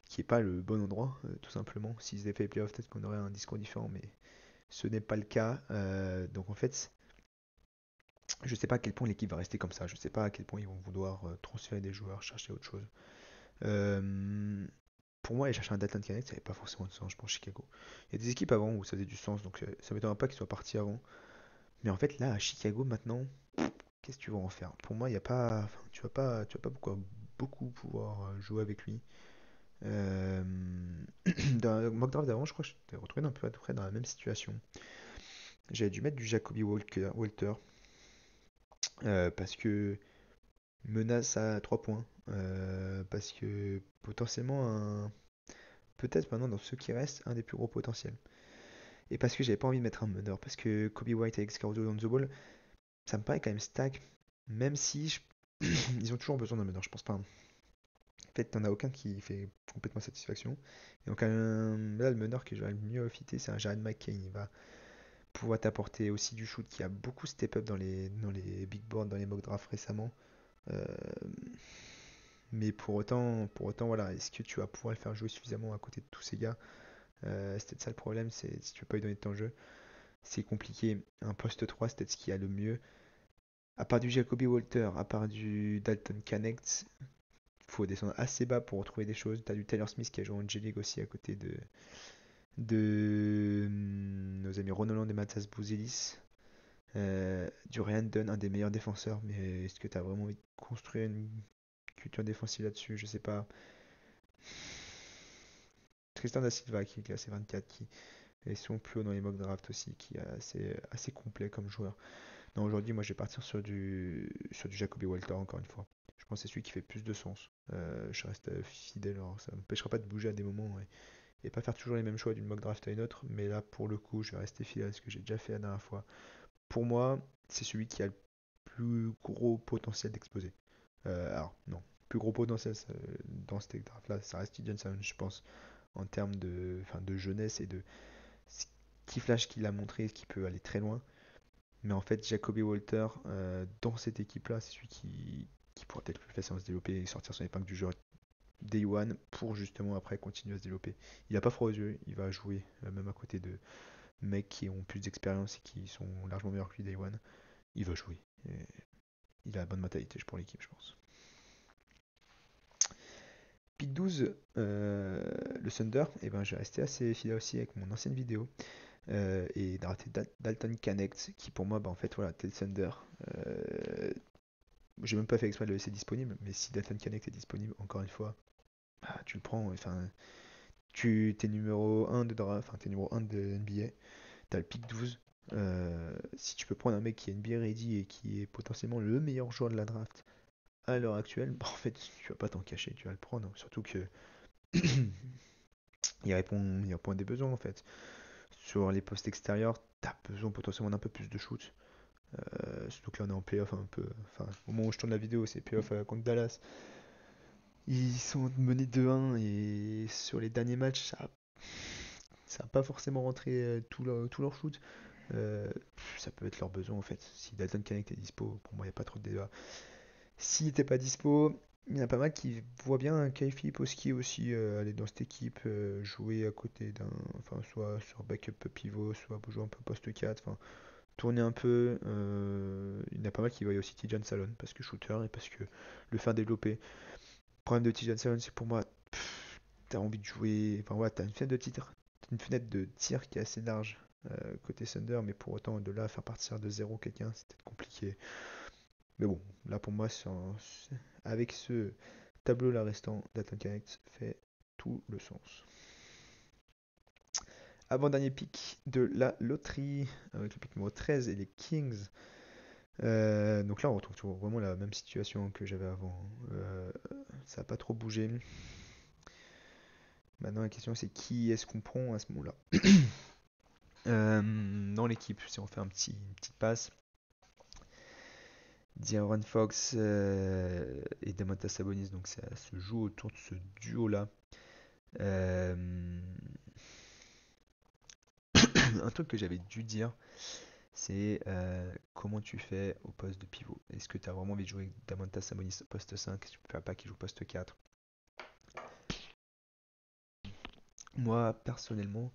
Speaker 1: qui est pas le bon endroit, tout simplement. S'ils avaient fait les playoffs, peut-être qu'on aurait un discours différent, mais ce n'est pas le cas. Donc en fait, je sais pas à quel point l'équipe va rester comme ça. Je sais pas à quel point ils vont vouloir transférer des joueurs, chercher autre chose. Euh, pour moi, aller chercher un Dalton Connect, ça n'avait pas forcément de sens, je pense, Chicago. Il y a des équipes avant où ça faisait du sens, donc ça m'étonnerait pas qu'ils soient partis avant. Mais en fait, là, à Chicago, maintenant, qu'est-ce que tu vas en faire? Pour moi, il y a pas, enfin, tu vas pas beaucoup pouvoir jouer avec lui. Euh, Dans le mock draft d'avant, je crois que je t'ai retrouvé un peu à peu près dans la même situation. J'avais dû mettre du Jacoby Walter parce que menace à 3 points. Parce que potentiellement, peut-être maintenant dans ceux qui restent, un des plus gros potentiels. Et parce que j'avais pas envie de mettre un meneur. Parce que Kobe White avec Scarzo Lonzo Ball, ça me paraît quand même stack. Même si ils ont toujours besoin d'un meneur, je pense pas. En fait, t'en as aucun qui fait complètement satisfaction. Et donc, là, le meneur que je vais le mieux fitter, c'est un Jared McCain. Il va pouvoir t'apporter aussi du shoot qui a beaucoup step up dans les big boards, dans les mock drafts récemment. Euh, mais pour autant, voilà, est-ce que tu vas pouvoir le faire jouer suffisamment à côté de tous ces gars? C'est peut-être ça le problème, c'est si tu veux pas lui donner de temps de jeu, c'est compliqué. Un poste 3, c'est peut-être ce qu'il y a le mieux. À part du Jacoby Walter, à part du Dalton Connect, faut descendre assez bas pour retrouver des choses. T'as du Taylor Smith qui a joué en G-League aussi à côté de nos amis Ron Holland et Matas Bouzelis. Du Ryan Dunn, un des meilleurs défenseurs, mais est-ce que tu as vraiment envie de construire une culture défensive là-dessus? Je sais pas. Tristan da Silva qui est classé 24, qui est souvent plus haut dans les mock draft aussi, qui est assez complet comme joueur. Non, aujourd'hui, moi je vais partir sur du Jacoby Walter encore une fois. Je pense que c'est celui qui fait plus de sens. Je reste fidèle, alors ça ne m'empêchera pas de bouger à des moments et pas faire toujours les mêmes choix d'une mock draft à une autre, mais là pour le coup, je vais rester fidèle à ce que j'ai déjà fait la dernière fois. Pour moi, c'est celui qui a le plus gros potentiel d'exploser. Alors, non, plus gros potentiel dans cette draft-là, ça reste T. Johnson, je pense, en termes de jeunesse et de ce qui flash qu'il a montré, qu'il peut aller très loin. Mais en fait, Jacoby Walter, dans cette équipe-là, c'est celui qui pourra peut-être plus facilement se développer et sortir son épingle du jeu Day One pour justement après continuer à se développer. Il a pas froid aux yeux, il va jouer même à côté de mecs qui ont plus d'expérience et qui sont largement meilleurs que lui Day One. Il va jouer. Et il a la bonne mentalité pour l'équipe, je pense. Pick 12, le Thunder, et ben, j'ai resté assez fidèle aussi avec mon ancienne vidéo. Et d'arrêter Dalton Connect, qui pour moi, bah, en fait, voilà, t'es le Thunder. Euh, j'ai même pas fait exprès de le laisser disponible, mais si Dalton Connect est disponible, encore une fois, bah, tu le prends. Enfin, t'es numéro 1 de draft, enfin, t'es numéro 1 de NBA, t'as le pick 12. Si tu peux prendre un mec qui est NBA ready et qui est potentiellement le meilleur joueur de la draft à l'heure actuelle, bah, en fait, tu vas pas t'en cacher, tu vas le prendre. Surtout que il répond à des besoins en fait. Sur les postes extérieurs, tu as besoin potentiellement d'un peu plus de shoot. Surtout que là on est en playoff un peu. Enfin, au moment où je tourne la vidéo, c'est playoff contre Dallas. Ils sont menés 2-1 et sur les derniers matchs, ça n'a pas forcément rentré tout leur shoot. Euh, Ça peut être leur besoin en fait. Si Dalton Connect est dispo, pour moi il n'y a pas trop de débat. S'il n'était pas dispo, il y en a pas mal qui voient bien un Kai Filipovski aussi aller dans cette équipe, jouer à côté d'un. Enfin, soit sur backup pivot, soit jouer un peu poste 4. Enfin, tourner un peu. Il y en a pas mal qui voient aussi Tijan Salon parce que shooter et parce que le faire développer. Le problème de Tijan Salon, c'est pour moi, t'as envie de jouer. Enfin, ouais, t'as une fenêtre de tir, une fenêtre de tir qui est assez large côté Thunder, mais pour autant, de là, faire partir de zéro quelqu'un, c'est peut-être compliqué. Mais bon, là pour moi, avec ce tableau-là restant, Data Connect fait tout le sens. Avant-dernier pick de la loterie, avec le pick numéro 13 et les Kings. Donc là, on retrouve toujours vraiment la même situation que j'avais avant. Ça n'a pas trop bougé. Maintenant, la question c'est qui est-ce qu'on prend à ce moment-là? Dans l'équipe, si on fait une petite passe, D'Aaron Fox et Domantas Sabonis, donc ça se joue autour de ce duo-là. Euh, un truc que j'avais dû dire, c'est comment tu fais au poste de pivot. Est-ce que tu as vraiment envie de jouer avec Domantas Sabonis au poste 5? Est-ce que tu préfères pas qu'il joue poste 4? Moi, personnellement,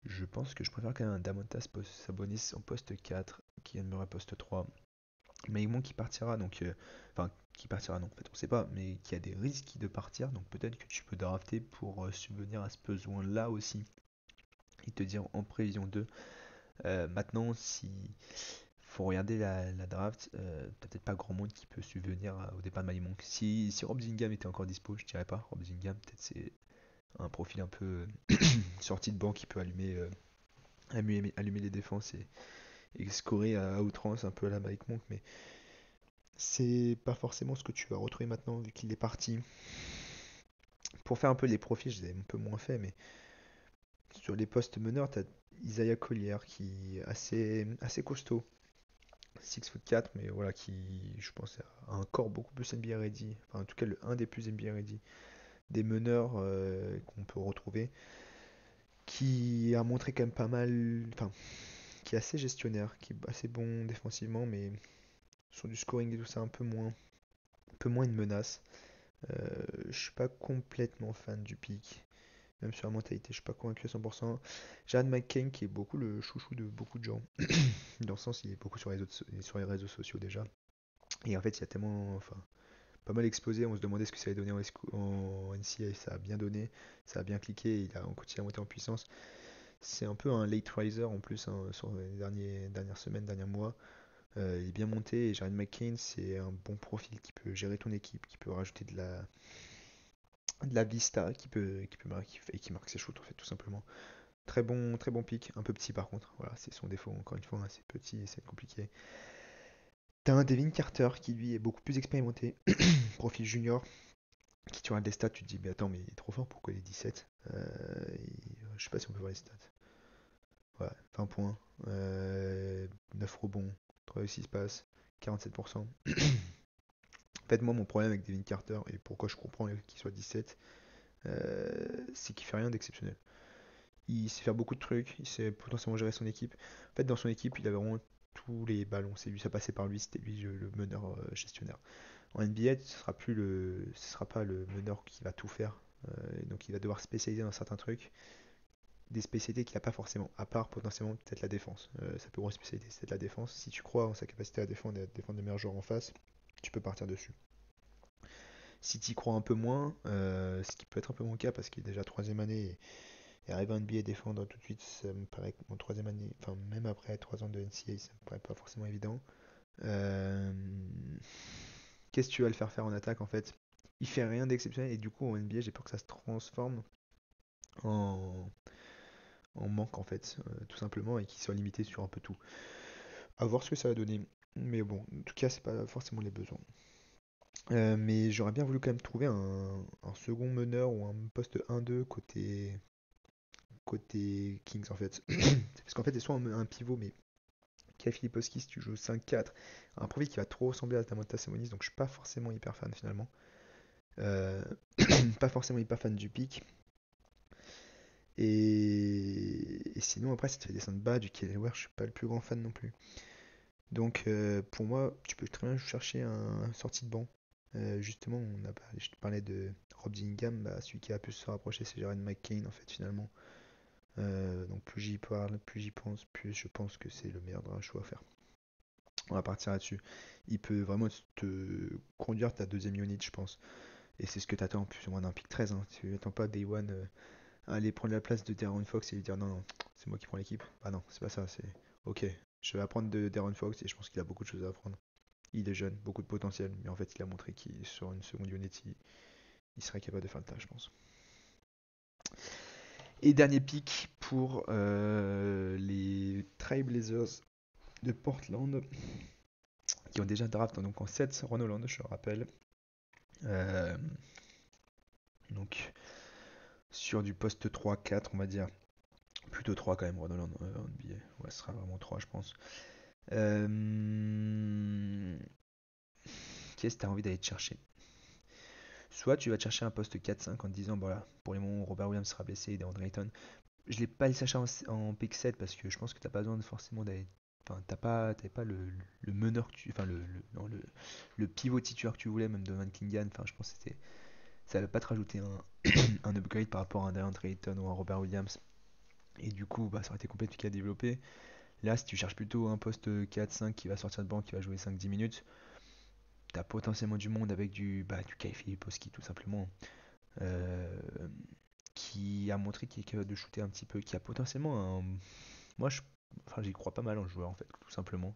Speaker 1: je pense que je préfère quand même un Domantas Sabonis en poste 4 qui aimerait poste 3. Mais il qui partira, donc, enfin, qui partira, non, en fait, on sait pas, mais qui a des risques de partir, donc peut-être que tu peux drafter pour subvenir à ce besoin-là aussi, et te dire en prévision 2. Maintenant, si faut regarder la draft, t'as peut-être pas grand monde qui peut subvenir au départ de Malimonk. Si Rob Zingham était encore dispo, je dirais pas. Rob Zingham, peut-être c'est un profil un peu sorti de banc qui peut allumer les défenses et scorer à outrance un peu à la Mike Monk, mais c'est pas forcément ce que tu vas retrouver maintenant vu qu'il est parti. Pour faire un peu les profils, je les ai un peu moins fait, mais sur les postes meneurs, t'as Isaiah Collier qui est assez costaud, 6'4", mais voilà, qui je pense a un corps beaucoup plus NBA ready, enfin en tout cas un des plus NBA ready des meneurs qu'on peut retrouver, qui a montré quand même pas mal, enfin qui est assez gestionnaire, qui est assez bon défensivement, mais sur du scoring et tout ça un peu moins une menace. Je suis pas complètement fan du pick. Même sur la mentalité, je suis pas convaincu à 100%. Jared McCain qui est beaucoup le chouchou de beaucoup de gens. Dans le sens, il est beaucoup sur les réseaux sociaux déjà. Et en fait, il y a tellement. Enfin, pas mal explosé. On se demandait ce que ça allait donner en NCAA. Ça a bien donné, ça a bien cliqué. On continue à monter en puissance. C'est un peu un late riser en plus hein, sur les dernières semaines, derniers mois. Il est bien monté et Jared McCain, c'est un bon profil qui peut gérer ton équipe, qui peut rajouter de la vista, qui marque ses shoots en fait tout simplement. Très bon pick, un peu petit par contre. Voilà, c'est son défaut encore une fois, hein, c'est petit et c'est compliqué. T'as un Devin Carter qui lui est beaucoup plus expérimenté, profil junior, qui tu regardes les stats, tu te dis mais attends mais il est trop fort, pourquoi il est 17 je sais pas si on peut voir les stats. Ouais, 20 points, 9 rebonds, 3 6 passes, 47%. En fait, moi, mon problème avec Devin Carter, et pourquoi je comprends qu'il soit 17, c'est qu'il fait rien d'exceptionnel. Il sait faire beaucoup de trucs, il sait potentiellement gérer son équipe. En fait, dans son équipe, il avait vraiment tous les ballons. C'est lui, ça passait par lui, c'était lui le meneur gestionnaire. En NBA, ce sera pas le meneur qui va tout faire. Et donc, il va devoir spécialiser dans certains trucs, des spécialités qu'il n'a pas forcément, à part potentiellement peut-être la défense. Sa plus grosse spécialité, c'est peut-être la défense. Si tu crois en sa capacité à défendre et à défendre les meilleurs joueurs en face, tu peux partir dessus. Si tu y crois un peu moins, ce qui peut être un peu mon cas parce qu'il est déjà troisième année et arriver en NBA et défendre tout de suite, ça me paraît que mon troisième année, enfin même après 3 ans de NCAA, ça me paraît pas forcément évident. Euh, Qu'est-ce que tu vas le faire faire en attaque en fait? Il fait rien d'exceptionnel et du coup en NBA j'ai peur que ça se transforme en, en manque en fait, tout simplement, et qu'il soit limité sur un peu tout. À voir ce que ça va donner. Mais bon, en tout cas c'est pas forcément les besoins. Mais j'aurais bien voulu quand même trouver un second meneur ou un poste 1-2 côté Kings en fait. Parce qu'en fait c'est soit un pivot mais Kai Filipovski si tu joues 5-4, un profil qui va trop ressembler à Domantas Sabonis, donc je suis pas forcément hyper fan finalement. Euh, Pas forcément hyper fan du pick. Et sinon après ça te fait descendre bas, du Kelly Ware, je suis pas le plus grand fan non plus. Donc pour moi, tu peux très bien chercher un sortie de banc. Justement, je te parlais de Rob Dillingham, bah, celui qui a pu se rapprocher, c'est Jared McCain en fait finalement. Donc plus j'y parle, plus j'y pense, plus je pense que c'est le meilleur choix à faire. On va partir là-dessus. Il peut vraiment te conduire ta deuxième unit, je pense. Et c'est ce que tu attends plus ou moins d'un pick 13. Hein. Tu n'attends pas Day One aller prendre la place de De'Aaron Fox et lui dire non, non, c'est moi qui prends l'équipe. Bah non, c'est pas ça. C'est ok, je vais apprendre de De'Aaron Fox et je pense qu'il a beaucoup de choses à apprendre. Il est jeune, beaucoup de potentiel, mais en fait, il a montré qu'il sur une seconde unit, il serait capable de faire le tâche, je pense. Et dernier pick pour les Trailblazers de Portland, qui ont déjà draft donc en 7 Ron Holland, je le rappelle. Euh, donc sur du poste 3-4, on va dire. Plutôt 3 quand même, Ron Holland en NBA. Ouais, ce sera vraiment 3, je pense. Qu'est-ce que tu as envie d'aller te chercher? Soit tu vas te chercher un poste 4-5 en te disant, voilà, pour les moments où Robert Williams sera blessé et DeAndre Ayton, je l'ai pas allé chercher en pick 7 parce que je pense que t'as pas besoin forcément d'aller. Enfin, t'avais pas le meneur que tu. Enfin, non, le pivot titulaire que tu voulais, même de Van Kingan. Enfin, je pense que ça va pas te rajouter un upgrade par rapport à un DeAndre Ayton ou un Robert Williams. Et du coup, bah, ça aurait été compliqué à développer. Là, si tu cherches plutôt un poste 4-5 qui va sortir de banc, qui va jouer 5-10 minutes, t'as potentiellement du monde avec du Kai Filipovski tout simplement. Euh, qui a montré qu'il est capable de shooter un petit peu, qui a potentiellement un. Moi, j'y crois pas mal en joueur en fait, tout simplement.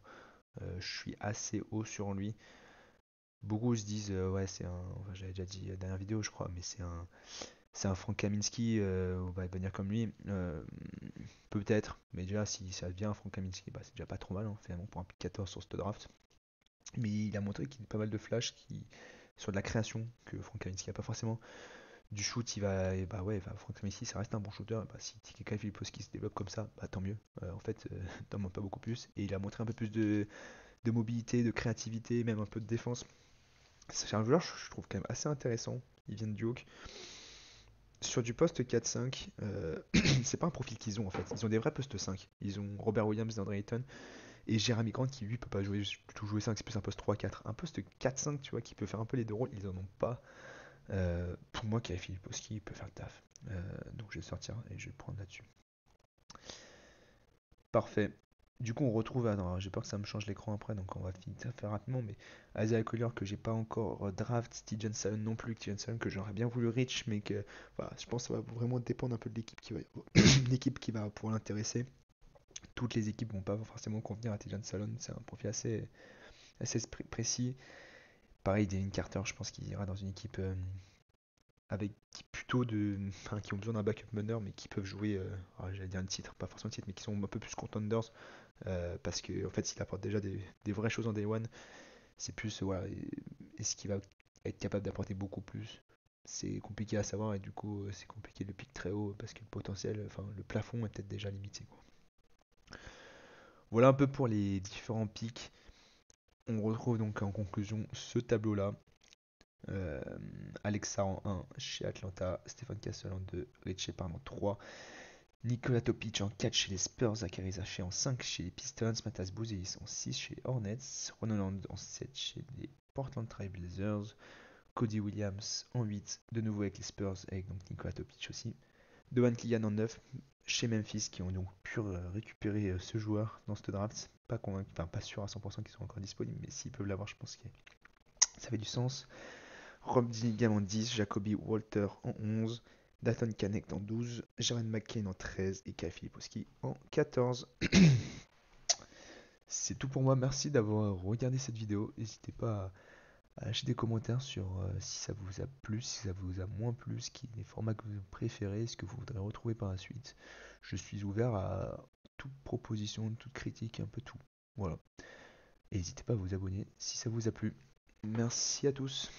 Speaker 1: Je suis assez haut sur lui. Beaucoup se disent, ouais, enfin, j'avais déjà dit la dernière vidéo, je crois, mais c'est un Frank Kaminsky, on va venir comme lui. Peut-être, mais déjà, si ça devient un Frank Kaminsky, bah, c'est déjà pas trop mal, hein, finalement, pour un pick 14 sur ce draft. Mais il a montré qu'il a pas mal de flash sur de la création que Frank Kaminsky a pas forcément. Du shoot, bah ouais, bah Frank Kaminsky, ça reste un bon shooter. Bah, si quelqu'un qui se développe comme ça, bah tant mieux. En fait, t'en manques pas beaucoup plus. Et il a montré un peu plus de mobilité, de créativité, même un peu de défense. C'est un joueur, je trouve quand même assez intéressant. Il vient de Duke. Sur du poste 4-5, c'est pas un profil qu'ils ont en fait. Ils ont des vrais postes 5. Ils ont Robert Williams, DeAndre Ayton et Jeremy Grant qui lui peut pas plutôt jouer 5, c'est plus un poste 3-4. Un poste 4-5, tu vois, qui peut faire un peu les deux rôles, ils en ont pas. Pour moi, Kai Filipovski peut faire le taf. Donc je vais sortir et je vais prendre là-dessus. Parfait. Du coup, on retrouve, attends, j'ai peur que ça me change l'écran après, donc on va finir faire rapidement, mais Isaiah Collier que j'ai pas encore draft, Steven Salon non plus, Steven Salon que j'aurais bien voulu reach, mais que voilà, je pense que ça va vraiment dépendre un peu de l'équipe qui va, l'équipe qui va pouvoir l'intéresser. Toutes les équipes vont pas forcément convenir à Steven Salon, c'est un profil assez précis. Pareil, Devin Carter, je pense qu'il ira dans une équipe avec plutôt enfin, qui ont besoin d'un backup meneur, mais qui peuvent jouer, j'allais dire un titre, pas forcément un titre, mais qui sont un peu plus contenders, parce que en fait, s'il apporte déjà des vraies choses en Day One, c'est plus, voilà, est-ce qu'il va être capable d'apporter beaucoup plus? C'est compliqué à savoir et du coup, c'est compliqué de pic très haut parce que le potentiel, enfin, le plafond est peut-être déjà limité, quoi. Voilà un peu pour les différents pics. On retrouve donc en conclusion ce tableau-là. Euh, Alexa en 1 chez Atlanta, Stephen Castle en 2, Rich Shepard en 3, Nikola Topic en 4 chez les Spurs, Zachary Zaché en 5 chez les Pistons, Matas Bouzelis en 6 chez les Hornets, Ronoland en 7 chez les Portland Trail Blazers, Cody Williams en 8, de nouveau avec les Spurs, avec donc Nikola Topic aussi, Doan Killian en 9 chez Memphis, qui ont donc pu récupérer ce joueur dans ce draft. Pas convaincu, enfin pas sûr à 100% qu'ils sont encore disponibles, mais s'ils peuvent l'avoir, je pense que ça fait du sens. Rob Dillingham en 10, Jacoby Walter en 11, Dalton Connect en 12, Jaren McCain en 13 et Kyle Filipowski en 14. C'est tout pour moi, merci d'avoir regardé cette vidéo. N'hésitez pas à lâcher des commentaires sur si ça vous a plu, si ça vous a moins plu, les formats que vous préférez, ce que vous voudrez retrouver par la suite. Je suis ouvert à toute proposition, toute critique, un peu tout. Voilà. Et n'hésitez pas à vous abonner si ça vous a plu. Merci à tous.